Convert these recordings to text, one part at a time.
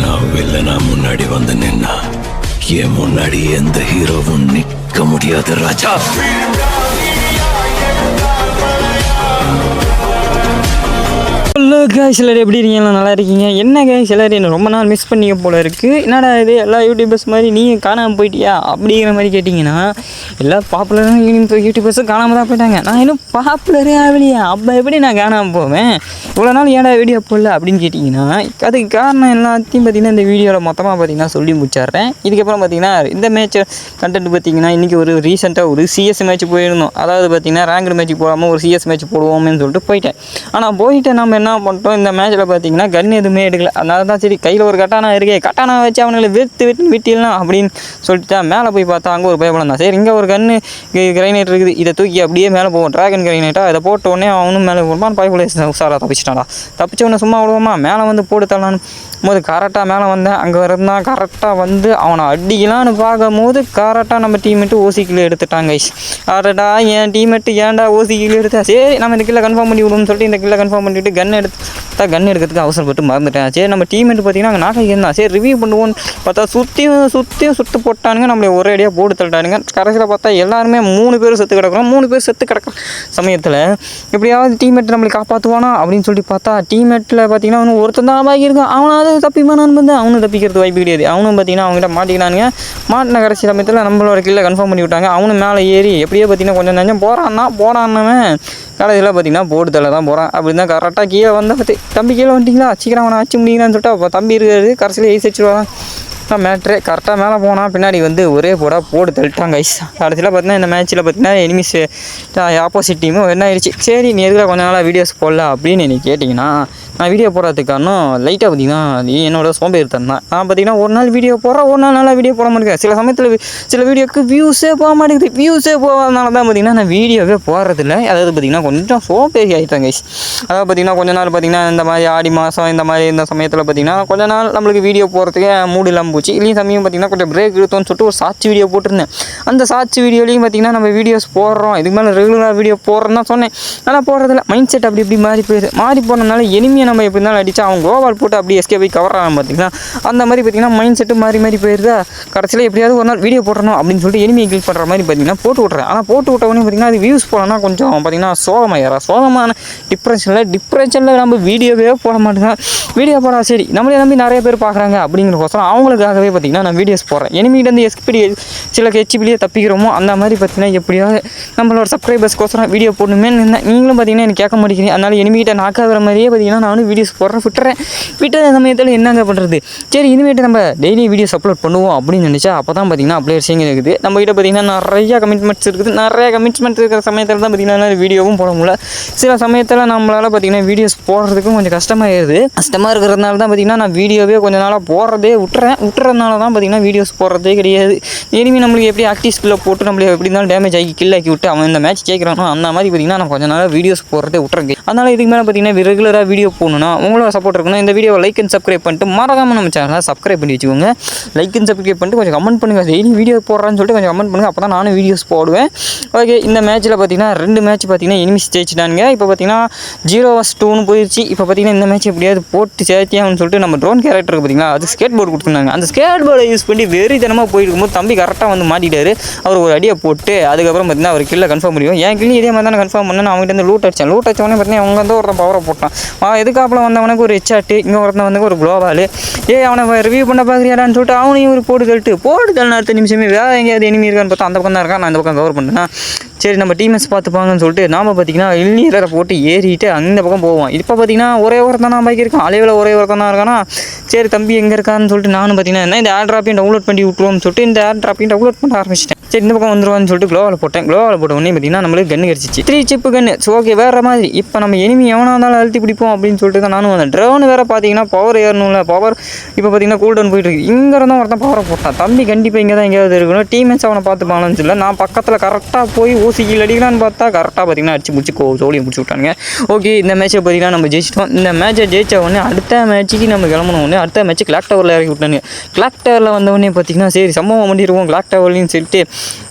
நான் வில்லனா முன்னாடி வந்து நின்னா என் முன்னாடி எந்த ஹீரோவும் நிற்க முடியாது ராஜா. ஹலோ கைஸ், எல்லாரும் எப்படி இருக்கீங்க? நல்லா இருக்கீங்க? என்ன கைஸ், எல்லாரும் என்ன ரொம்ப நாள் மிஸ் பண்ணிக்க போல இருக்குது. என்னடா இது எல்லா யூடியூபர்ஸ் மாதிரி நீங்கள் காணாமல் போயிட்டியா அப்படிங்கிற மாதிரி கேட்டிங்கன்னா, எல்லா பாப்புலரான யூடியூபர்ஸும் காணாமல் தான் போயிட்டாங்க. நான் இன்னும் பாப்புலரே ஆகலையா, அப்போ எப்படி நான் காணாமல் போவேன்? இவ்வளோ நாள் ஏன்டா வீடியோ போடல அப்படின்னு கேட்டிங்கன்னா, அதுக்கு காரணம் எல்லாத்தையும் பார்த்திங்கன்னா இந்த வீடியோவில் மொத்தமாக பார்த்திங்கன்னா சொல்லி முடிச்சிட்றேன். இதுக்கப்புறம் பார்த்திங்கன்னா இந்த மேட்ச் கண்டென்ட் பார்த்திங்கன்னா இன்றைக்கி ஒரு ரீசெண்டாக ஒரு சிஎஸ் மேட்ச் போயிருந்தோம். அதாவது பார்த்திங்கன்னா ரேங்க்டு மேட்ச் போடாமல் ஒரு சிஎஸ் மேட்ச் போடுவோம்னு சொல்லிட்டு போயிட்டேன். ஆனால் போயிட்டு நம்ம என்ன பண்ணிட்டோம், இந்த மேட்ச்சில் பார்த்தீங்கன்னா கன் எதுவுமே எடுக்கல. அதனால தான் சரி கையில் ஒரு கட்டானா இருக்கே, கட்டானா வச்சு அவனுங்களை விட்டிடலாம் அப்படின்னு சொல்லிட்டு தான் மேலே போய் பார்த்தா அங்கே ஒரு பயப்படம் தான். சரி, இங்கே ஒரு கன்று கிரைனேட் இருக்குது, இதை தூக்கி அப்படியே மேலே போவோம். ட்ராகன் கிரைனேட்டாக இதை போட்ட உடனே அவனும் மேலே போடுவான். பயப்பட உசாராக தப்பிச்சிட்டாடா. தப்பிச்ச உடனே சும்மா விடுவோமா, மேலே வந்து போட்டு தரலான்னு போது கரெக்டாக மேலே வந்தேன். அங்கே இருந்தால் கரெக்டாக வந்து அவனை அடிக்கலான்னு பார்க்கும் போது கரெக்டாக நம்ம டீமெட்டு ஓசிக்கில் எடுத்துட்டாங்க. கரெக்டா என் டீமெட்டு ஏன்டா ஓசிக்கில் எடுத்தா, சரி நம்ம இந்த கில்லை கன்ஃபார்ம் பண்ணி விடுவோம்னு சொல்லிட்டு இந்த கில்லை கன்ஃபார்ம் பண்ணிவிட்டு கன் எடுக்கிறதுக்கு அவசரப்பட்டு மறந்துட்டேன். சரி, நம்ம டீமெட்டு பார்த்தீங்கன்னா அங்கே நாளைக்கு இருந்தான். சரி, ரிவ்யூ பண்ணுவோன்னு பார்த்தா சுற்றியும் சுற்று போட்டானுங்க. நம்மளை ஒரே அடியாக போட்டு தள்ளிட்டானுங்க. கடைசியில் பார்த்தா எல்லாருமே 3 பேர் செத்து கிடக்குறோம். 3 பேர் செத்து கிடக்குற சமயத்தில் எப்படியாவது டீமெட் நம்மளை காப்பாற்றுவானா அப்படின்னு சொல்லி பார்த்தா டீமெட்டில் பார்த்தீங்கன்னா அவனு ஒருத்தன் தான் ஆகியிருக்கான். அவனாவது தப்பிப்பானான்னு வந்து அவனும் தப்பிக்கிறது வாய்ப்பு கிடையாது. அவனும் பார்த்தீங்கன்னா அவங்ககிட்ட மாட்டிக்கினானுங்க. மாட்டின கடைசி சமயத்தில் நம்மளோட கில்லை கன்ஃபார்ம் பண்ணி விட்டாங்க. அவனும் மேலே ஏறி எப்படியோ பார்த்தீங்கன்னா கொஞ்சம் நஞ்சம் போடான்னவன் கடைசியில் பார்த்தீங்கன்னா போட்டு தள்ள தான் போகிறான். அப்படி தான் கரெக்டாக கீழே வந்தால் தம்பி கீழே வந்துட்டிங்களா, சீக்கிரம் அவனை ஆச்சு முடியுங்களான்னு சொல்லிட்டு அப்போ தம்பி இருக்காரு. கடைசியில் ஏசி வச்சுருவான் மேட்ரு. கரெக்டாக மேலே போனால் பின்னாடி வந்து ஒரே போட்டு தள்ளிட்டாங்க ஐஸ். கடைசியில் பார்த்தீங்கன்னா இந்த மேட்ச்சில் பார்த்தீங்கன்னா எனிமிஸ் ஆப்போசிட் டீமும் என்ன ஆயிடுச்சு. சரி, நீ எதுக்காக கொஞ்ச நாளாக வீடியோஸ் போடல அப்படின்னு நீ கேட்டிங்கன்னா, நான் வீடியோ போடுறதுக்கு காரணம் லைட்டாக பார்த்திங்கன்னா என்னோட சோம்பேறித்தனம் தான். நான் பார்த்திங்கன்னா ஒரு நாள் வீடியோ போடுறேன், ஒரு நாள் நல்லா வீடியோ போட மாட்டேங்க. சில சமயத்தில் சில வீடியோக்கு வியூஸே போக மாட்டேங்குது. வியூஸே போகாதனால தான் பார்த்திங்கன்னா நான் வீடியோவே போடுறதில்ல. அதாவது பார்த்திங்கன்னா கொஞ்சம் சோம்பேறி ஆகிட்டாங்க ஐஸ். அதாவது பார்த்திங்கன்னா கொஞ்ச நாள் பார்த்திங்கன்னா இந்த மாதிரி ஆடி மாதம் இந்த சமயத்தில் பார்த்திங்கன்னா கொஞ்ச நாள் நம்மளுக்கு வீடியோ போகிறதுக்கு மூடு இல்லாமல் போச்சு. இல்லையும் சமயம் பார்த்திங்கன்னா கொஞ்சம் பிரேக் எடுத்தோன்னு சொல்லிட்டு ஒரு சாட்சி வீடியோ போட்டிருந்தேன். அந்த சாட்சி வீடியோலையும் பார்த்திங்கன்னா நம்ம வீடியோஸ் போடுறோம், இதுக்கு மேலே ரெகுலராக வீடியோ போடுறோன்னு தான் சொன்னேன். ஆனால் போடுறதில்ல. மைண்ட் செட் அப்படி மாறி போயிடுது. மாறி போனதுனால எனிமையை நம்ம எப்படி இருந்தாலும் அடித்தா அவங்க கோவால் போட்டு அப்படியே எஸ்கே போய் கவர் ஆகும் பார்த்திங்கன்னா அந்த மாதிரி பார்த்திங்கன்னா மைண்ட் செட்டு மாறி போயிடுதா. கடைசியில் எப்படியாவது ஒரு நாள் வீடியோ போடணும் அப்படின்னு சொல்லிட்டு எனிமையை கிளிக் பண்ணுற மாதிரி பார்த்திங்கன்னா போட்டு விட்றேன். ஆனால் போட்டு விட்டவொடனே பார்த்திங்கன்னா அது வியூஸ் போகலன்னா கொஞ்சம் பார்த்திங்கன்னா சோகமான டிப்ரெஷனில் நம்ம வீடியோவே போட மாட்டேங்க. வீடியோ போட சரி நம்மளே நம்பி நிறைய பேர் பார்க்குறாங்க அப்படிங்கிறக்கோசரம் அவங்களுக்காகவே பார்த்திங்கன்னா நான் வீடியோஸ் போடுறேன். எனிமிகிட்டேருந்து எஸ்பிடி சில ஹெச்பிலேயே தப்பிக்கிறோமோ அந்த மாதிரி பார்த்திங்கன்னா எப்படியாவது நம்மளோட சப்ஸ்கிரைபர்ஸ்க்கோசரம் வீடியோ போடணுமே இருந்தேன். நீங்களும் பார்த்திங்கன்னா எனக்கு கேட்க மாட்டேங்கிறீங்க. அதனால் எனிமிகிட்ட நாக்காகிற மாதிரியே பார்த்திங்கன்னா நானும் வீடியோஸ் விட்டுற சமயத்தில் என்னங்க பண்ணுறது. சரி, இனிமேட்டு நம்ம டெய்லி வீடியோஸ் அப்லோட் பண்ணுவோம் அப்படின்னு நினச்சா அப்போ தான் பார்த்திங்கன்னா அப்ளேட் செய்ய இருக்குது. நம்மகிட்ட பார்த்திங்கன்னா நிறையா கமிட்மெண்ட்ஸ் இருக்குது. நிறையா கமிட்மெண்ட்ஸ் இருக்கிற சமயத்தில் தான் பார்த்திங்கன்னா வீடியோவும் போட முடியல. சில சமயத்தில் நம்மளால் பார்த்திங்கன்னா வீடியோஸ் போடுறதுக்கும் கொஞ்சம் கஷ்டமாக இருக்கிறதுனால தான் பார்த்திங்கன்னா நான் வீடியோவே கொஞ்சம் நாளாக விட்டுறதுனால தான் பார்த்திங்கன்னா வீடியோஸ் போடுறதே கிடையாது. இனிமேல் நம்மளுக்கு எப்படி ஆக்டிவ் ஸ்கில்லை போட்டு நம்மளுக்கு எப்படி இருந்தாலும் டேமேஜ் ஆகி கில்லாக்கி விட்டு அவன் இந்த மேட்ச் ஜெயிக்கிறானோ அந்த மாதிரி பார்த்திங்கன்னா நான் கொஞ்சம் நாளாக வீடியோஸ் போடுறதே விட்டுருக்கேன். அதனால் இதுக்கு மேலே பார்த்திங்கன்னா ரெகுலராக வீடியோ போடணும்னா உங்களோட சப்போர்ட் இருக்கணும். இந்த வீடியோவை லைக் அண்ட் சப்ஸ்கிரைப் பண்ணிட்டு மறக்காமல் நம்ம சேனலை சப்ஸ்கிரைப் பண்ணி வச்சுக்கோங்க. லைக் அண்ட் சப்ஸ்கிரைப் பண்ணிட்டு கொஞ்சம் கமெண்ட் பண்ணுங்கள். டெய்லி வீடியோ போடுறான்னு சொல்லிட்டு கொஞ்சம் கமெண்ட் பண்ணுங்கள். அப்போ தான் நானும் வீடியோஸ் போடுவேன். ஓகே, இந்த மேட்ச்சில் பார்த்திங்கன்னா 2 மேட்ச் பார்த்திங்கன்னா எனிமிஸ் ஜெயிச்சிட்டானுங்க. இப்போ பார்த்திங்கன்னா 0-2 போயிடுச்சு. இப்போ பார்த்திங்கன்னா இந்த மேட்ச் எப்படியாவது போட்டு சேர்த்தியான்னு சொல்லிட்டு நம்ம ட்ரோன் கேரக்டருக்கு பார்த்திங்கன்னா அது ஸ்கேட் போர்டு கொடுத்துருந்தாங்க. அந்த ஸ்கேட் போர்டை யூஸ் பண்ணி வெறித்தனமாக போயிருக்கும்போது தம்பி கரெக்டாக வந்து மாட்டிட்டாரு. அவர் ஒரு அடியை போட்டு அதுக்கப்புறம் பார்த்திங்கன்னா அவர் கில்லை கன்ஃபார்ம் முடியும். என் கில்லி இதே மாதிரி தான் கன்ஃபார்ம் பண்ணேன். அவங்ககிட்ட வந்து லூட் அடித்தேன். லூட் அடித்தவொடனே பார்த்திங்கன்னா அவங்க வந்து ஒருத்தன் பவரை போட்டான். எதுக்காப்பில் வந்தவனுக்கு ஒரு ஹெச்ஆட்டு, இங்கே ஒருத்தன் வந்து ஒரு குளோபால். அவனை ரிவ்யூ பண்ண பார்க்குறியாடான்னு சொல்லிட்டு அவனையும் ஒரு போட்டு தள்ளின அடுத்த நிமிஷமே வேறு எங்கேயாவது எனிமி இருக்கான்னு பார்த்தா அந்த பக்கம் தான் இருக்கான். நான் இந்த பக்கம் கவர் பண்ணேன். சரி, நம்ம டீமேட்ஸ் பார்த்துப்பாங்கன்னு சொல்லிட்டு நாம் பார்த்திங்கன்னா இளநீரை போட்டு ஏறிட்டு அந்த பக்கம் போவோம். இப்போ பார்த்திங்கன்னா ஒரே ஒருத்தன் தான் பைக் இருக்கான். அலைவில் ஒரே ஒருத்தன் தான் இருக்கானா. சரி, தம்பி எங்கே இருக்கான்னு சொல்லிட்டு நானும் பார்த்திங்கன்னா இந்த ஏர் ட்ராப்பையும் டவுன்லோட் பண்ணி விட்டுருவோம்னு சொல்லிட்டு இந்த ஏர் ட்ராப்பையும் டவுன்லோட் பண்ண ஆரம்பிச்சிட்டேன். சரி, இந்த பக்கம் வந்துருவான்னு சொல்லிட்டு க்ளோவால் போட்ட உடனே பார்த்திங்கன்னா நம்மளுக்கு கன்று கிடச்சிச்சு. 3 சிப்பு கன்று. ஓகே, வேறு மாதிரி. இப்போ நம்ம எனிமி எவனாக இருந்தாலும் அழுத்தி பிடிப்போம் அப்படின்னு சொல்லிட்டு தான் நானும் வந்தேன். ட்ரோன் வேறு பார்த்திங்கன்னா பவர் ஏறணும்ல. பவர் இப்போ பார்த்திங்கன்னா கூல் டவுன் போயிட்டு இருக்கு. இங்கே இருந்தால் ஒருத்தன் பவரை போட்டான். தம்பி கண்டிப்பாக இங்கே தான் எங்கேயாவது இருக்கணும். டீமேட்ஸ் அவனை பார்த்துப்பாங்கன்னு சொல்லி நான் பக்கத்தில் கரெக்டாக போய் ஊசிக்கில் அடிக்கலான்னு பார்த்தா கரெக்டாக பார்த்திங்கன்னா அடிச்சு முடிச்சு ஜோலியை முடிச்சு விட்டானுங்க. ஓகே, இந்த மேட்ச்சை பார்த்திங்கன்னா நம்ம ஜெயிச்சிட்டோம். இந்த மேட்ச்சை ஜெயிச்ச உடனே அடுத்த மேட்ச்சுக்கு நம்ம கிளம்பணும். உடனே அடுத்த மேட்ச்சு கிளாக் டவரில் இறக்கி விட்டானுங்க. கிளாக் டவரில் வந்தவொடனே பார்த்திங்கன்னா சரி சம்பவம் பண்ணிடுவோம் கிளாக் டவர்லையும் சொல்லிட்டு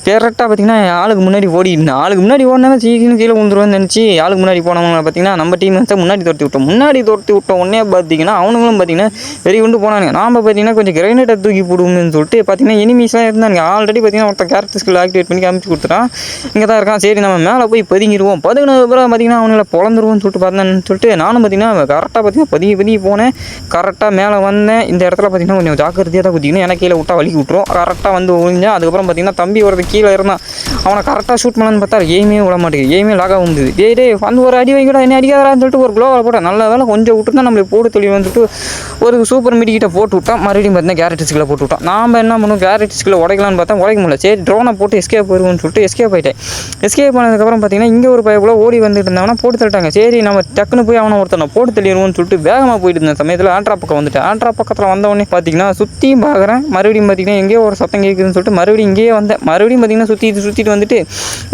கரெக்டாக பார்த்தீங்கன்னா ஆளுக்கு முன்னாடி ஓடிருந்தேன். ஆளுக்கு முன்னாடி ஓடினா சீக்கிரம் கீழே விழுந்துருவேன்னு நினச்சி ஆளுக்கு முன்னாடி போனவங்க பார்த்தீங்கன்னா நம்ம டீம் வந்து முன்னாடி துரத்தி விட்ட உடனே பார்த்தீங்கன்னா அவனுங்களும் பார்த்தீங்கன்னா வெறி கொண்டு போனாங்க. நாம் பார்த்தீங்கன்னா கொஞ்சம் கிரைனேட்டை தூக்கி போடுவோம்னு சொல்லிட்டு பார்த்தீங்கன்னா எனிமீஸ்லாம் இருந்தாங்க. ஆல்ரெடி பார்த்தீங்கன்னா ஒருத்தர் கேரக்டர் ஸ்கில் ஆக்டிவேட் பண்ணி காமிச்சு கொடுத்துட்டான். இங்கே தான் இருக்கான். சரி நம்ம மேலே போய் பதுங்கிடுவோம். பதுங்கினதுக்கப்புறம் பார்த்தீங்கன்னா அவங்கள பொழந்துருவோம்னு சொல்லிட்டு பார்த்தேன்னு சொல்லிட்டு நானும் பார்த்தீங்கன்னா கரெக்டாக பார்த்தீங்கன்னா பதுங்கி போனேன். கரெக்டாக மேலே வந்தேன். இந்த இடத்துல பார்த்தீங்கன்னா கொஞ்சம் ஜாக்கிரதையாக தான் குத்திக்கணும். எனக்கு கீழே விட்டா வலிக்கு விட்டுரும். கரெக்டாக வந்து ஒழிஞ்சேன். அதுக்கப்புறம் பார்த்தீங்கன்னா தம்பி ஒருத்தர் கீழே இருந்தான். அவனை கரெக்டாக ஷூட் பண்ணலான்னு பார்த்தா எய்மே விட மாட்டேங்குது. எய்மே லாகாக முடியுது. டே வந்து ஒரு அடி வைக்கடா என்ன அடிக்காதான்னு சொல்லிட்டு ஒரு க்ளோவால் போட்டேன். நல்ல வேலை கொஞ்சம் விட்டு தான் நம்மளை போட்டு தெளிவு வந்துட்டு ஒரு சூப்பர் மீடிக்கிட்ட போட்டு விட்டான். மறுபடியும் பார்த்தீங்கன்னா கேரட்டிஸ்கில் போட்டு விட்டான். நாம் என்ன பண்ணுவோம் கேரட்டிஸ்கில் உடைக்கலான்னு பார்த்தா உடைக்க முடியல. சரி ட்ரோனை போட்டு எஸ்கேப் போயிடுவோம்னு சொல்லிட்டு எஸ்கேப் ஆகிட்டேன். எஸ்கேப் பண்ணதுக்கப்புறம் பார்த்தீங்கன்னா இங்கே ஒரு பையக்குள்ள ஓடி வந்துட்டு இருந்தாங்கன்னா போட்டு தள்ளிட்டாங்க. சரி நம்ம டக்குன்னு போய் அவனை ஒருத்தனை போட்டு தள்ளிடுவோம்னு சொல்லிட்டு வேகமாக போயிட்டு இருந்த சமயத்தில் ஆண்ட்ரா பக்கம் வந்துட்டேன். ஆண்ட்ரா பக்கத்தில் வந்தவொடனே பார்த்தீங்கன்னா சுற்றியும் பார்க்குறேன். மறுபடியும் பார்த்தீங்கன்னா எங்கேயோ ஒரு சத்தம் கேட்குதுன்னு சொல்லிட்டு மறுபடியும் இங்கேயே வந்தேன். மறுபடியும் பார்த்தீங்கன்னா சுற்றிட்டு வந்துட்டு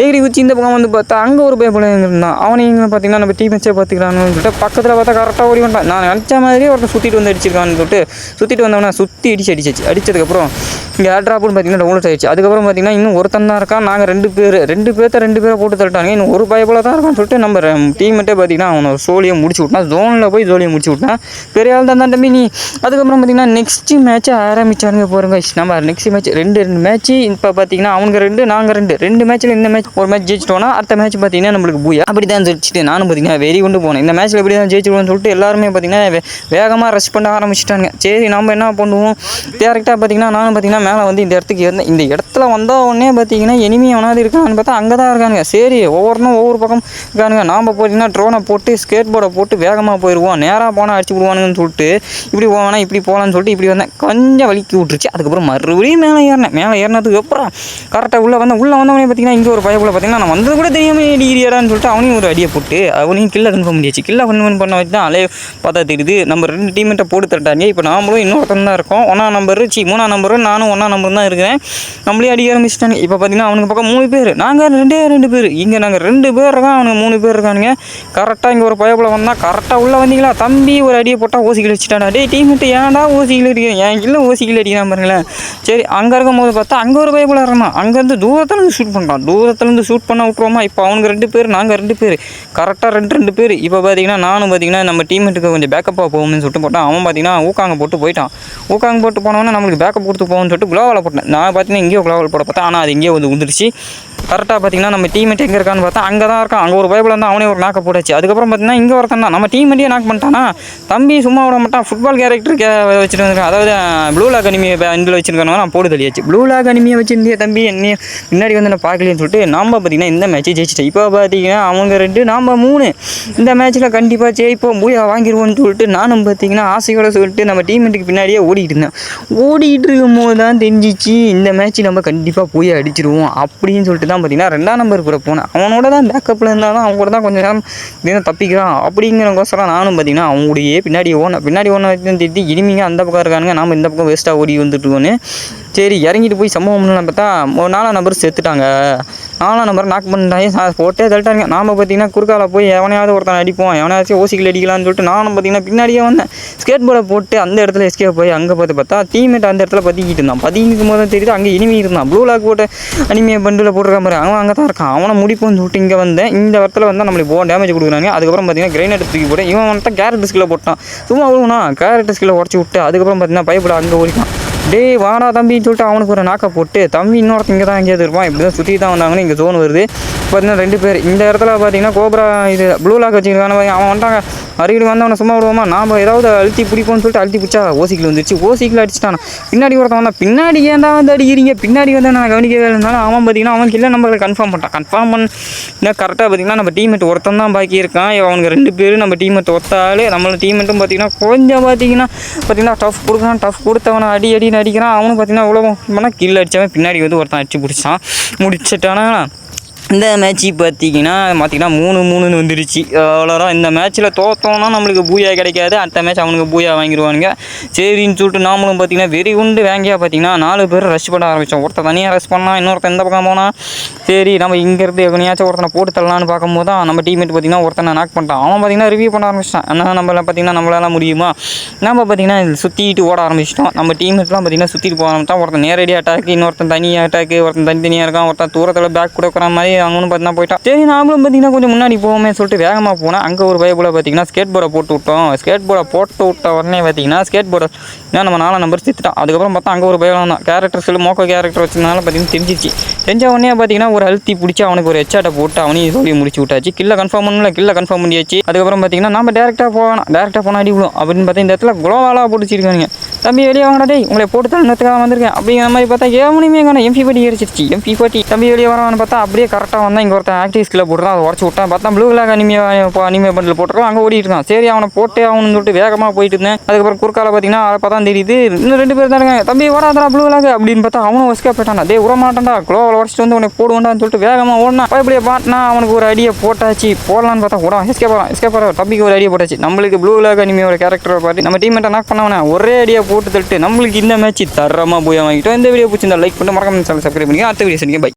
எகிரி குச்சி இந்த பக்கம் வந்து பார்த்தா அங்கே ஒரு பையன் இருந்தான். அவனையும் பார்த்தீங்கன்னா நம்ம டீம் வச்சே பார்த்துக்கலான்னு சொல்லிட்டு பக்கத்தில் பார்த்தா கரெக்டாக ஓடி வந்தான். நான் நினச்ச மாதிரியே ஒருத்தர் சுற்றிட்டு வந்து அடிச்சிருக்கான்னு சொல்லிட்டு சுற்றிட்டு வந்தவனா சுற்றி அடிச்சிச்சு. அடிச்சதுக்கப்புறம் இங்கே ஏர்ட்ராப்புன்னு பார்த்தீங்கன்னா டவுன்லோட் ஆயிடுச்சு. அதுக்கப்புறம் பார்த்தீங்கன்னா இன்னும் ஒருத்தன் தான் இருக்கான். நாங்கள் ரெண்டு பேரை போட்டு தள்ளிட்டாங்க. இன்னும் ஒரு பைய போல தான் இருக்கான்னு சொல்லிட்டு நம்ம டீம்மெட்டே பார்த்தீங்கன்னா அவனை சோழியை முடிச்சு விட்டான். ஜோனில் போய் ஜோலியை முடிச்சு விட்டான். பெரிய ஆள் தான் தம்பி நீ. அதுக்கப்புறம் பார்த்தீங்கன்னா நெக்ஸ்ட் மேட்ச்சை ஆரம்பிச்சானுங்க போகிறோங்க. நம்ம நெக்ஸ்ட் மேட்ச் ரெண்டு மேட்ச்சு இப்போ பார்த்தீங்கன்னா அவங்க நாங்கள் ரெண்டு மேட்ச்சில் இந்த மேட்ச் ஒரு மேட்ச் ஜெயிச்சிட்டோன்னா அடுத்த மேட்ச் பார்த்தீங்கன்னா நம்மளுக்கு பூயா அப்படி தான் ஜெயிச்சுட்டு நானும் பார்த்தீங்கன்னா வெறி கொண்டு போனேன். இந்த மேட்ச்சில் எப்படி தான் ஜெயிச்சிடுவோம்னு சொல்லிட்டு எல்லாருமே பார்த்தீங்கன்னா வேகமாக ரஷ் பண்ண ஆரம்பிச்சிட்டாங்க. சரி நம்ம என்ன பண்ணுவோம் டேரெக்டாக பார்த்தீங்கன்னா நானும் பார்த்தீங்கன்னா மேலே வந்து இந்த இடத்துக்கு இருந்தேன். இந்த இடத்துல வந்த உடனே பார்த்தீங்கன்னா எனிமி அவனாவது இருக்கான்னு பார்த்தா அங்கே தான் இருக்காங்க. சரி ஒவ்வொருத்தரும் ஒவ்வொரு பக்கம் இருக்கானுங்க. நாம் பார்த்தீங்கன்னா ட்ரோனை போட்டு ஸ்கேட் போர்டை போட்டு வேகமாக போயிடுவோம். நேராக போனால் அடிச்சு விடுவானுங்கன்னு சொல்லிட்டு இப்படி போவானா இப்படி போகலான்னு சொல்லிட்டு இப்படி வந்தேன். கொஞ்சம் வலிக்கி விட்டுருச்சு. அதுக்கப்புறம் மறுபடியும் மேலே ஏறினதுக்கு அப்புறம் கரெக்டாக உள்ளே வந்தவனே பார்த்தீங்கன்னா இங்கே ஒரு பயக்குள்ள பார்த்தீங்கன்னா நான் வந்தது கூட தெரியாமல் டிகிரியாடான்னு சொல்லிட்டு அவனையும் ஒரு அடியை போட்டு அவனையும் கில்லை கன்ஃபார்ம் பண்ணியாச்சு. கில்லை கன்ஃபார்ம் பண்ண வச்சு தான் அலே பார்த்தா தெரியுது நம்ம ரெண்டு டீமெண்ட்டை போட்டு தட்டாங்க. இப்போ நாமளும் இன்னொருத்தன் தான் இருக்கோம். 1ஆம் நம்பரு 3ஆம் நம்பரு நானும் 1ஆம் நம்பர் தான் இருக்கிறேன். நம்மளே அடிக்க ஆரம்பிச்சிட்டாங்க. இப்போ பார்த்தீங்கன்னா அவனுக்கு பக்கம் 3 பேர் நாங்கள் ரெண்டு பேர் இங்கே நாங்கள் 2 பேர் இருக்கோம். அவனுக்கு 3 பேர் இருக்கானுங்க. கரெக்டாக இங்கே ஒரு பயக்குள்ள வந்தால் கரெக்டாக உள்ளே வந்தீங்களா தம்பி ஒரு அடியை போட்டால் ஓசிக்கில் வச்சுட்டாடா. டே டீமெண்ட்டு ஏன்டா ஓசிக்கில் அடிக்கிறேன் என் இல்லை ஓசிக்கில் அடிக்கிறான் பாருங்களேன். சரி அங்கே இருக்கும் போது பார்த்தா அங்கே ஒரு பயக்குள்ள இருந்தான். அங்கேருந்து தூரத்துலேருந்து ஷூட் பண்ணுறான். தூரத்துலேருந்து ஷூட் பண்ண விட்ருவோமா. இப்போ அவனுக்கு 2 பேர் நாங்கள் 2 பேர் கரெக்டாக ரெண்டு பேர். இப்போ பார்த்தீங்கன்னா நானும் பார்த்தீங்கன்னா நம்ம டீமெண்ட்டுக்கு கொஞ்சம் பேக்கப்பாக போகும்னு சொல்லிட்டு போட்டான். அவன் பார்த்தீங்கன்னா ஊக்காங்க போட்டு போயிட்டான். ஊக்காங்க போட்டு போனவொன்னே நம்மளுக்கு பேக்கப் கொடுத்து போகும்னு சொல்லிட்டு குளோவால் போட்டேன். நான் பார்த்தீங்கன்னா இங்கேயோ குளோவால் போட பார்த்தேன். ஆனால் அது இங்கேயே வந்து உந்துருச்சு. கரெக்டாக பார்த்தீங்கன்னா நம்ம டீமெண்ட் எங்கே இருக்கான்னு பார்த்தா அங்கே தான் இருக்கான். அங்கே ஒரு பைபிள் இருந்தால் அவனே ஒரு நாக்க போட்டாச்சு. அதுக்கப்புறம் பார்த்தீங்கன்னா இங்கே ஒருத்தன் தான் நம்ம டீமெண்ட்டே நாக் பண்ணிட்டானா. தம்பி சும்மா விட மாட்டான். ஃபுட்பால் கேரக்டர் வச்சுட்டு வந்துருக்கேன். அதாவது ப்ளூ லாக் அனிமியை இதில் வச்சுருக்கானு நான் போட்டு தள்ளியாச்சு. ப்ளூ லாக் அனிமியை வச்சுருந்தே தம்பி என்ன முன்னாடி வந்து நான் பார்க்கலன்னு சொல்லிட்டு நாம் பார்த்தீங்கன்னா இந்த மேட்ச்சை ஜெயிச்சிட்டேன். இப்போ பார்த்தீங்கன்னா அவங்க 2 நாம் 3 இந்த மேட்ச்சில் கண்டிப்பாக ஜெயிப்போம் பூயா வாங்கிடுவோம்னு சொல்லிட்டு நானும் பார்த்தீங்கன்னா ஆசையோட சொல்லிட்டு நம்ம டீமெண்ட்டுக்கு பின்னாடியே ஓடிட்டு இருந்தேன். ஓடிட்டு இருக்கும் போது தான் தெரிஞ்சிச்சு இந்த மேட்ச் நம்ம கண்டிப்பாக பூயா அடிச்சிடுவோம் அப்படின்னு சொல்லிட்டு தான் பார்த்தீங்கன்னா 2ஆம் நம்பர் கூட போனேன். அவனோட தான் பேக்கப்பில் இருந்தாலும் அவங்க கூட தான் கொஞ்சம் நேரம் தப்பிக்கிறான் அப்படிங்கிறவங்கோசரம் நானும் பார்த்தீங்கன்னா அவங்களுடைய பின்னாடி ஓன தெரிஞ்சு இனிமையாக அந்த பக்கம் இருக்கானுங்க. நாம் இந்த பக்கம் வேஸ்ட்டாக ஓடி வந்துட்டுருக்கோன்னு சரி இறங்கிட்டு போய் சம்பவம்னு பார்த்தா 4ஆம் நம்பர் செத்துட்டாங்க. 4ஆம் நம்பர் நாக் பண்ணிட்டாங்க போட்டே தள்ளிட்டாங்க. நாம் பார்த்தீங்கன்னா குறுக்கால போய் எவனையாவது ஒருத்தனை அடிப்போம் எவனையாச்சும் ஓசிக்கில் அடிக்கலான்னு சொல்லிட்டு நானும் பார்த்தீங்கன்னா பின்னாடியே வந்தேன். ஸ்கேட் போர்டை போட்டு அந்த இடத்துல எஸ்கேப் போய் அங்கே பார்த்தா டீமேட் அந்த இடத்துல பற்றிக்கிட்டு இருந்தான். பற்றிக்கும் போது தான் தெரியுது அங்கே இனிமே இருந்தான். ப்ளூ லாக் போட்டு அனிமையை பண்டில் போட்டிருக்க மாதிரி அவன் அங்கே தான் இருக்கான். அவனை முடிப்போன்னு சொல்லிட்டு இங்கே வந்தேன். இந்த இடத்துல வந்து நம்மளுக்கு டேமேஜ் கொடுக்குறாங்க. அதுக்கப்புறம் பார்த்தீங்கன்னா கிரைனேட் தூக்கி போட்டு இவன் வந்துட்டு கேரட் ஸ்கில்லை போட்டான். சும்மா விழுவுனா கேரட் ஸ்கில்லை உடச்சி விட்டு அதுக்கப்புறம் பார்த்தீங்கன்னா பைப்பில் அங்கே ஓடிட்டான். டே வாடா தம்பின்னு சொல்லிட்டு அவனுக்கு ஒரு நாக்கை போட்டு தம்பி இன்னொருத்தன் இங்கே தான் எங்கேயாவது இருப்பான். இப்படி தான் சுற்றி தான் வந்தாங்கன்னு இங்கே ஜோன் வருது. பார்த்தீங்கன்னா 2 பேர் இந்த இடத்துல பார்த்தீங்கன்னா கோப்ரா இது ப்ளூ லாக் வச்சுருக்கான அவன் வந்துட்டாங்க. அருகில் வந்தவனை சும்மா விடுவோமா நாம் ஏதாவது அழுத்தி பிடிப்போம்னு சொல்லிட்டு அழுத்தி பிடிச்சா ஓசிக்கில் வந்துருச்சு. ஓசிக்கில் அடிச்சிட்டான். பின்னாடி ஒருத்தன் வந்தான். பின்னாடி ஏன்டா வந்து அடிக்கிறீங்க பின்னாடி வந்து நான் கவனிக்கவே இருந்தாலும் அவன் பார்த்தீங்கன்னா அவனுக்கு இல்லை நம்மளை கன்ஃபார்ம் பண்ணிட்டான். கன்ஃபார்ம் பண்ண கரெக்டாக பார்த்தீங்கன்னா நம்ம டீமெட் ஒருத்தன் தான் பாக்கி இருக்கான். அவனுக்கு 2 பேர் நம்ம டீமெட் ஒத்தாலே நம்மளோட டீமெட்டும் பார்த்தீங்கன்னா கொஞ்சம் பார்த்தீங்கன்னா டஃப் கொடுக்குறான். டஃப் கொடுத்தவனை அடின்னு அடிக்கிறான். அவனும் பார்த்தீங்கன்னா உலகம் பண்ணால் கீழே அடித்தவன் பின்னாடி வந்து ஒருத்தன் அடிச்சு முடிச்சிட்டானா. இந்த மேட்ச்சு பார்த்தீங்கன்னா 3-3ன்னு வந்துருச்சு. அவ்வளோதான். இந்த மேட்ச்சில் தோற்றோன்னா நம்மளுக்கு பூயா கிடைக்காது. அடுத்த மேட்ச் அவனுக்கு பூயா வாங்கிடுவானுங்க. சரின்னு சொல்லிட்டு நாமளும் பார்த்தீங்கன்னா வெறி உண்டு வேங்கியா பார்த்தீங்கன்னா 4 பேர் ரஷ் பண்ண ஆரம்பித்தோம். ஒருத்தர் தனியாக ரஷ் பண்ணால் இன்னொருத்தன் இந்த பக்கம் போனால் சரி நம்ம இங்கேருந்து எவனையாச்சும் ஒருத்தனை போட்டு தரலான்னு பார்க்கும்போது தான் நம்ம டீம்மேட் பார்த்தீங்கன்னா ஒருத்தனை நாக் பண்ணிட்டான். அவன் பார்த்தீங்கன்னா ரிவ்யூ பண்ண ஆரம்பிச்சிட்டான். ஆனால் நம்மளால முடியுமா? நம்ம பார்த்தீங்கன்னா சுற்றிட்டு ஓட ஆரம்பிச்சிட்டோம். நம்ம டீம்மேட்லாம் பார்த்தீங்கன்னா சுற்றிட்டு போக ஆரம்பிச்சிட்டோம். ஒருத்தன் நேரடி அட்டாக்கு, இன்னொருத்தன் தனியாக அட்டாக்கு, ஒருத்தன் தனித்தனியாக இருக்கான், ஒருத்தன் தூரத்தில் பேக் கொடுக்குற மாதிரி அவனும் பார்த்தீங்கன்னா போயிட்டான். சரி நாமளும் பார்த்தீங்கன்னா கொஞ்சம் முன்னாடி போவோமே சொல்லிட்டு வேகமாக போனால் அங்கே ஒரு பயபோல் பார்த்தீங்கன்னா ஸ்கேட் போர்டை போட்டு விட்டோம். ஸ்கேட் போர்டை போட்டு விட்ட உடனே பார்த்தீங்கன்னா ஸ்கேட் போர்டை நம்ம 4 நம்பர் சித்துட்டான். அதுக்கப்புறம் பார்த்தா அங்கே ஒரு பயம் தான். கேரக்டர் சொல்லி மோக்கோ கேரக்டர் வச்சதுனால பார்த்தீங்கன்னா தெரிஞ்சிச்சு. தெரிஞ்ச உடனே பார்த்தீங்கன்னா ஒரு அழுத்தி பிடிச்சி அவனுக்கு ஒரு ஹெட்ஷாட்டை போட்டு அவனையும் சொல்லி முடிச்சு விட்டாச்சு. கில்லை கன்ஃபார்ம் பண்ணியாச்சு. அதுக்கப்புறம் பார்த்தீங்கன்னா நம்ம டேரெக்டாக போனால் அடி விடும் அப்படின்னு பார்த்தா இந்த இடத்துல குளோவாலாக போட்டுச்சிருக்கானுங்க. தம்பி வெளியே வாங்கடா டேய், உங்களை போட்டு தரணுக்காக வந்திருக்கேன் அப்படிங்கிற மாதிரி பார்த்தா எவனையுமே காணும். MP40 அடிச்சிருச்சு. MP40 தம்பி வெளியே வரவான்னு பார்த்தா அப்படியே கரெக்டாக வந்தால் இங்கே ஒருத்தன் ஆக்டிவ் ஸ்கில்லை போட்டுறான். அதை உடச்சு விட்டான். பார்த்தா ப்ளூ கிளாக் அனிமே பண்டில் போட்டுருக்கோம். அங்கே ஓடிட்டு இருக்கான். சரி அவனை போட்டு அவனு சொல்லிட்டு வேகமாக போயிட்டு இருந்தேன். அதுக்கப்புறம் குறுக்கால பார்த்தீங்கன்னா அதை பார்த்தா தெரியுது இன்னும் 2 பேர் தான் இருக்காங்க. தம்பி வராதரா ப்ளூ கிளாக் அப்படின்னு பார்த்தா அவனும் ஒஸ்கேப் போயிட்டான். டே விட மாட்டான்டா, குளோவில் உடச்சிட்டு வந்து உனக்கு போடுவான்டான்னு சொல்லிட்டு வேகமாக ஓடனா இப்படியே பாட்டினா அவனுக்கு ஒரு அடியை போட்டாச்சு. போடலான்னு பார்த்தா கூட எஸ்கேப் தம்பிக்கு ஒரு அடியை போட்டாச்சு. நம்மளுக்கு ப்ளூ கிளாக் அனிமையோட கேரக்டரை பார்த்து நம்ம டீம்மேட்டை நாக் பண்ணவன ஒரே அடியை போட்டு தள்ளிட்டு நம்மளுக்கு இந்த மேட்ச் தரமாக போய் வாங்கிட்டோம். இந்த வீடியோ பிடிச்சிருந்தா லைக் பண்ணி மறக்காம சப்ஸ்கிரைப் பண்ணி அடுத்த வீடியோ பை.